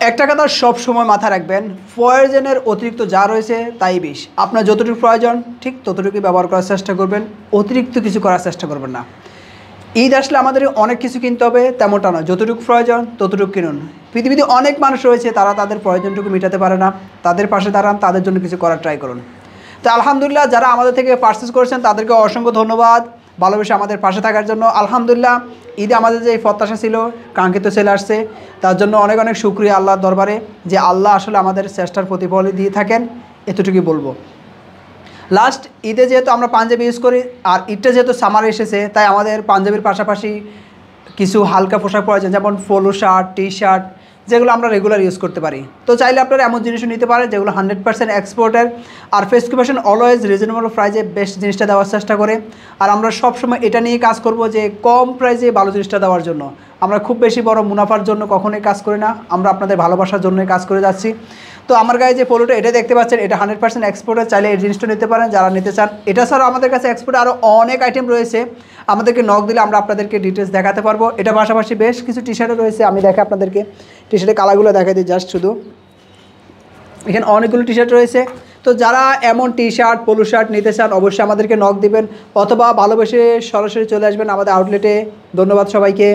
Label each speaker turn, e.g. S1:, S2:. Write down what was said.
S1: একটা কথা সব সময় মাথায় রাখবেন, প্রয়োজনের অতিরিক্ত যা রয়েছে তাই বিষ। আপনার যতটুকু প্রয়োজন ঠিক ততটুকুই ব্যবহার করার চেষ্টা করবেন, অতিরিক্ত কিছু করার চেষ্টা করবেন না। ঈদ আসলে আমাদের অনেক কিছু কিনতে হবে তেমনটা নয়, যতটুকু প্রয়োজন ততটুকু কিনুন। পৃথিবীতে অনেক মানুষ রয়েছে তারা তাদের প্রয়োজনটুকু মেটাতে পারে না, তাদের পাশে দাঁড়ান, তাদের জন্য কিছু করার ট্রাই করুন। তো আলহামদুলিল্লাহ যারা আমাদের থেকে পারচেস করেছেন তাদেরকে অসংখ্য ধন্যবাদ ভালোবেসে আমাদের পাশে থাকার জন্য। আলহামদুলিল্লাহ ঈদে আমাদের যে প্রত্যাশা ছিল কাঙ্ক্ষিত চলে আসছে, তার জন্য অনেক অনেক শুকরিয়া আল্লাহর দরবারে যে আল্লাহ আসলে আমাদের চেষ্টার প্রতিফল দিয়ে থাকেন, এতটুকুই বলবো। লাস্ট ঈদে যেহেতু আমরা পাঞ্জাবি ইউজ করি আর ঈদটা যেহেতু সামার এসেছে, তাই আমাদের পাঞ্জাবির পাশাপাশি কিছু হালকা পোশাক প্রয়োজন, যেমন পোলো শার্ট, টি শার্ট, যেগুলো আমরা রেগুলার ইউজ করতে পারি। তো চাইলে আপনারা এমন জিনিসও নিতে পারেন যেগুলো 100% এক্সপোর্টের। আর ফেস্টিভ ফ্যাশন অলওয়েজ রিজনেবল প্রাইসে বেস্ট জিনিসটা দেওয়ার চেষ্টা করে। আর আমরা সবসময় এটা নিয়ে কাজ করব যে কম প্রাইসে ভালো জিনিসটা দেওয়ার জন্য। আমরা খুব বেশি বড় মুনাফার জন্য কখনোই কাজ করি না, আমরা আপনাদের ভালোবাসার জন্যই কাজ করে যাচ্ছি। তো আমার গায়ে যে পোলোটা এটা দেখতে পাচ্ছেন, এটা 100% এক্সপোর্টের, চাইলে এই জিনিসটা নিতে পারেন যারা নিতে চান। এটা ছাড়াও আমাদের কাছে এক্সপোর্টে আরও অনেক আইটেম রয়েছে, আমাদেরকে নক দিলে আমরা আপনাদেরকে ডিটেলস দেখাতে পারবো। এটা পাশাপাশি বেশ কিছু টি শার্টও রয়েছে, আমি দেখে আপনাদেরকে টি শার্টের কালারগুলো দেখাই দিই জাস্ট শুধু। এখানে অনেকগুলো টি শার্ট রয়েছে। তো যারা এমন টি শার্ট, পোলো শার্ট নিতে চান অবশ্যই আমাদেরকে নক দিবেন অথবা ভালোবেসে সরাসরি চলে আসবেন আমাদের আউটলেটে। ধন্যবাদ সবাইকে।